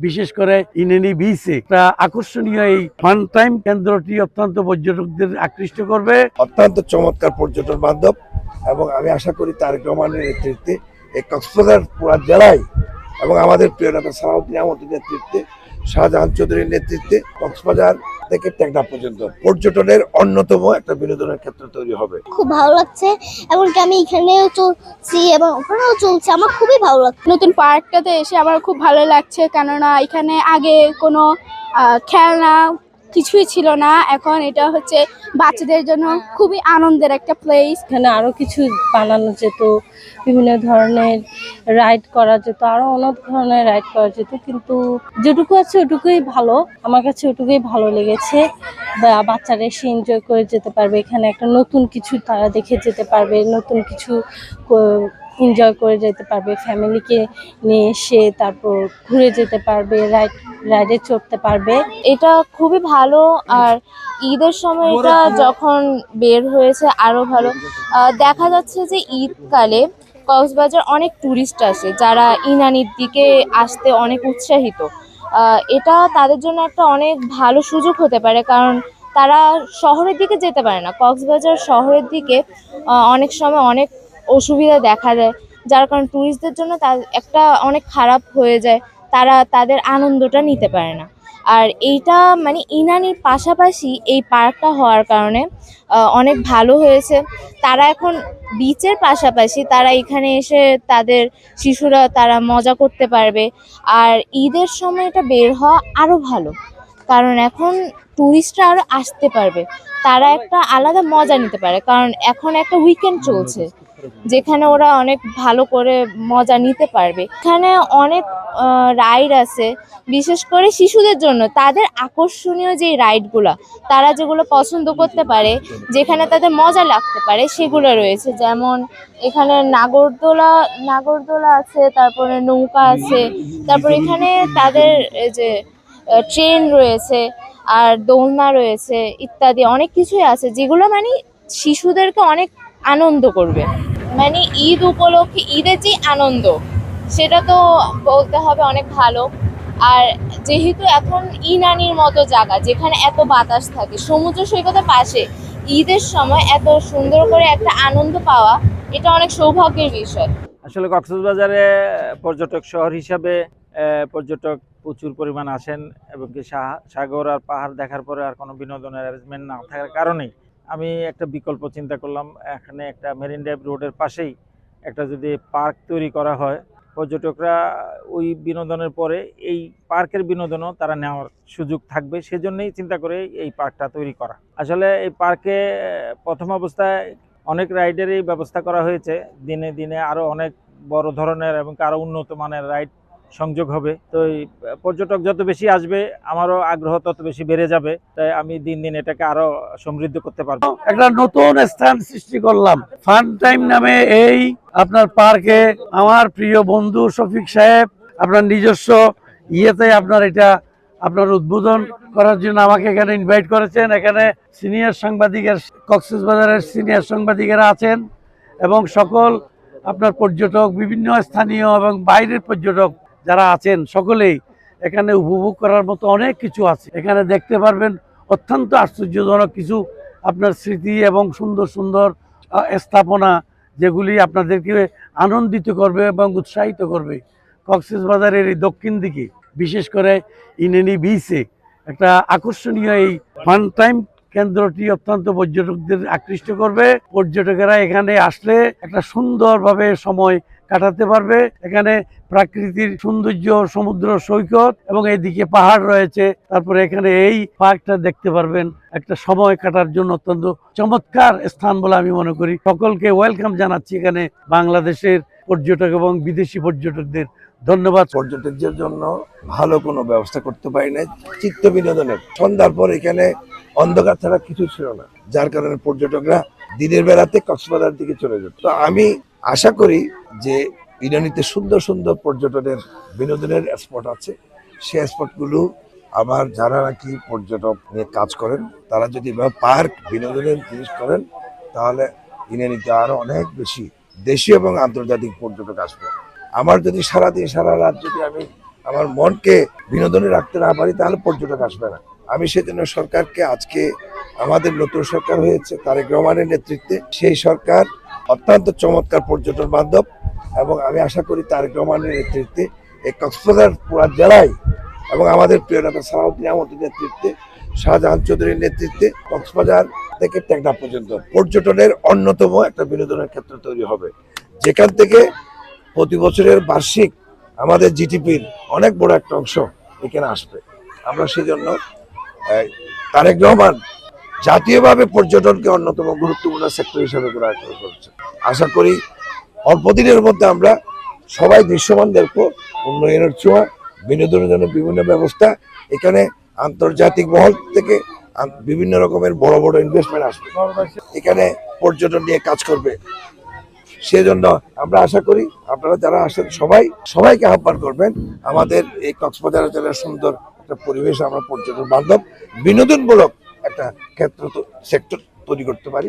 বিশেষ করে ইনানি বিচে একটা আকর্ষণীয় এই ফান টাইম কেন্দ্রটি অত্যন্ত পর্যটকদের আকৃষ্ট করবে। অত্যন্ত চমৎকার পর্যটন বান্ধব এবং আমি আশা করি তারেক রহমানের নেতৃত্বে এই কক্সবাজার পুরা জেলায় এবং আমাদের প্রিয় নেতা সালাউদ্দিন আহমদের নেতৃত্বে, শাহজাহান চৌধুরীর নেতৃত্বে কক্সবাজার থেকে টেকনাফ পর্যন্ত পর্যটনের অন্যতম একটা বিনোদনের ক্ষেত্র তৈরি হবে। খুব ভালো লাগছে, এমনকি আমি এখানেও চলছি এবং ওখানেও চলছি, আমার খুবই ভালো লাগছে। নতুন পার্কটাতে এসে আমার খুব ভালো লাগছে, কেননা এখানে আগে কোনো খেলনা কিছুই ছিল না। এখন এটা হচ্ছে বাচ্চাদের জন্য খুবই আনন্দের একটা প্লেস। এখানে আরো কিছু বানানো যেত, বিভিন্ন ধরনের রাইড করা যেত, আরো অনেক ধরনের রাইড করা যেত, কিন্তু যেটুকু আছে ওটুকুই ভালো। আমার কাছে ওটুকুই ভালো লেগেছে। বাচ্চারা এসে এনজয় করে যেতে পারবে, এখানে একটা নতুন কিছু তারা দেখে যেতে পারবে, নতুন কিছু এনজয় করে যেতে পারবে, ফ্যামিলিকে নিয়ে এসে তারপর ঘুরে যেতে পারবে, রাইডে চড়তে পারবে। এটা খুবই ভালো। আর ঈদের সময় এটা যখন বের হয়েছে আরো ভালো। দেখা যাচ্ছে যে ঈদকালে কক্সবাজার অনেক টুরিস্ট আসে যারা ইনানির দিকে আসতে অনেক উৎসাহিত। এটা তাদের জন্য একটা অনেক ভালো সুযোগ হতে পারে, কারণ তারা শহরের দিকে যেতে পারে না। কক্সবাজার শহরের দিকে অনেক সময় অনেক অসুবিধা দেখা যায়, যার কারণে টুরিস্টদের জন্য একটা অনেক খারাপ হয়ে যায়, তারা তাদের আনন্দটা নিতে পারে না। আর এইটা মানে ইনানির পাশাপাশি এই পার্কটা হওয়ার কারণে অনেক ভালো হয়েছে। তারা এখন বিচের পাশাপাশি তারা এখানে এসে তাদের শিশুরা তারা মজা করতে পারবে। আর ঈদের সময় এটা বের হওয়া আরও ভালো, কারণ এখন টুরিস্টরা আরও আসতে পারবে, তারা একটা আলাদা মজা নিতে পারে, কারণ এখন একটা উইকেন্ড চলছে যেখানে ওরা অনেক ভালো করে মজা নিতে পারবে। এখানে অনেক রাইড আছে, বিশেষ করে শিশুদের জন্য তাদের আকর্ষণীয় যে রাইডগুলো তারা যেগুলো পছন্দ করতে পারে, যেখানে তাদের মজা লাগতে পারে, সেগুলো রয়েছে। যেমন এখানে নাগরদোলা আছে, তারপরে নৌকা আছে, তারপর এখানে তাদের যে ট্রেন রয়েছে আর দোলনা রয়েছে ইত্যাদি অনেক কিছুই আছে, যেগুলো মানে শিশুদেরকে অনেক আনন্দ করবে। মানে ঈদ উপলক্ষে ঈদের যে আনন্দ সেটা তো বলতে হবে অনেক ভালো। আর যেহেতু এখন ইনানির মতো জায়গা যেখানে এত বাতাস থাকে, সমুদ্র সৈকতের পাশে ঈদের সময় এত সুন্দর করে একটা আনন্দ পাওয়া, এটা অনেক সৌভাগ্যের বিষয়। আসলে কক্সবাজারে পর্যটক শহর হিসাবে পর্যটক প্রচুর পরিমাণ আসেন, এবং কি সাগর আর পাহাড় দেখার পরে আর কোনো বিনোদনের অ্যারেঞ্জমেন্ট না থাকার কারণেই আমি একটা বিকল্প চিন্তা করলাম। এখানে একটা মেরিন ড্রাইভ রোডের পাশেই একটা যদি পার্ক তৈরি করা হয়, পর্যটকরা ওই বিনোদনের পরে এই পার্কের বিনোদনও তারা নেওয়ার সুযোগ থাকবে, সেজন্যই চিন্তা করে এই পার্কটা তৈরি করা। আসলে এই পার্কে প্রথম অবস্থায় অনেক রাইডেরই ব্যবস্থা করা হয়েছে, দিনে দিনে আরও অনেক বড় ধরনের এবং আরও উন্নত মানের রাইড সংযোগ হবে। তো এই পর্যটক যত বেশি আসবে আমারও আগ্রহ তত বেশি বেড়ে যাবে, তাই আমি দিন দিন এটাকে আরো সমৃদ্ধ করতে পারবো। একটা নতুন স্থান সৃষ্টি করলাম ফান টাইম নামে এই আপনার পার্কে। আমার প্রিয় বন্ধু শফিক সাহেব আপনার নিজস্ব ইয়েতে আপনার উদ্বোধন করার জন্য আমাকে এখানে ইনভাইট করেছেন। এখানে সিনিয়র সাংবাদিকের কক্সবাজারের সিনিয়র সাংবাদিকেরা আছেন এবং সকল আপনার পর্যটক, বিভিন্ন স্থানীয় এবং বাইরের পর্যটক যারা আছেন, সকলেই এখানে উপভোগ করার মতো অনেক কিছু আছে। এখানে দেখতে পারবেন অত্যন্ত আশ্চর্যজনক কিছু আপনার স্মৃতি এবং সুন্দর সুন্দর স্থাপনা, যেগুলি আপনাদেরকে আনন্দিত করবে এবং উৎসাহিত করবে। কক্সবাজারের এই দক্ষিণ দিকে বিশেষ করে ইনানি বিচে একটা আকর্ষণীয় এই ফান টাইম কেন্দ্রটি অত্যন্ত পর্যটকদের আকৃষ্ট করবে। পর্যটকেরা এখানে আসলে একটা সুন্দরভাবে সময় কাটাতে পারবে। এখানে প্রাকৃতিক সৌন্দর্য, সমুদ্র সৈকত এবং এইদিকে পাহাড় রয়েছে। তারপরে এখানে এই পার্কটা দেখতে পারবেন, একটা সময় কাটার জন্য অত্যন্ত চমৎকার স্থান বলে আমি মনে করি। সকলকে ওয়েলকাম জানাচ্ছি এখানে বাংলাদেশের পর্যটক এবং বিদেশি পর্যটকদের ধন্যবাদ। পর্যটকদের জন্য ভালো কোনো ব্যবস্থা করতে পারি না চিত্ত বিনোদনের। সন্ধ্যার পর এখানে অন্ধকার ছাড়া কিছু ছিল না, যার কারণে পর্যটকরা দিনের বেলাতে কক্সবাজার দিকে চলে যেত। তো আমি আশা করি যে ইনানিতে সুন্দর সুন্দর পর্যটনের বিনোদনের স্পট আছে, সেই স্পটগুলো আমার যারা নাকি পর্যটক নিয়ে কাজ করেন তারা যদি পার্ক বিনোদনের জিনিস করেন, তাহলে ইনানিতে আরো অনেক বেশি দেশীয় এবং আন্তর্জাতিক পর্যটক আসবে। আমার যদি সারাদিন সারা রাত যদি আমি আমার মনকে বিনোদনে রাখতে না পারি তাহলে পর্যটক আসবে না। আমি সেজন্য সরকারকে আজকে আমাদের নতুন সরকার হয়েছে তারেক রহমানের নেতৃত্বে, সেই সরকার অত্যন্ত চমৎকার পর্যটন বান্ধব এবং আমি আশা করি তারেক রহমানের নেতৃত্বে এই কক্সবাজার পুরা জেলায় এবং আমাদের প্রিয় নেতা সালাউদ্দিন আহমদের নেতৃত্বে, শাহজাহান চৌধুরীর নেতৃত্বে কক্সবাজার থেকে টেকনাফ পর্যন্ত পর্যটনের অন্যতম একটা বিনোদনের ক্ষেত্র তৈরি হবে, যেখান থেকে প্রতি বছরের বার্ষিক আমাদের জিডিপির অনেক বড় একটা অংশ এখানে আসবে। আমরা সেজন্য তারেক রহমান জাতীয়ভাবে পর্যটনকে অন্যতম গুরুত্বপূর্ণ সেক্টর হিসেবে গ্রহণ করছে। আশা করি অল্প দিনের মধ্যে আমরা সবাই দৃশ্যমান দেখবো উন্নয়নের ছোঁয়া, বিনোদনের জন্য বিভিন্ন ব্যবস্থা, এখানে আন্তর্জাতিক মহল থেকে বিভিন্ন রকমের বড় বড় ইনভেস্টমেন্ট আসবে, এখানে পর্যটন নিয়ে কাজ করবে। সেজন্য আমরা আশা করি আপনারা যারা আসেন সবাইকে আহ্বান করবেন আমাদের এই কক্সবাজার জেলার সুন্দর একটা পরিবেশ আমরা পর্যটন বান্ধব বিনোদনমূলক একটা ক্ষেত্র সেক্টর তৈরি করতে পারি।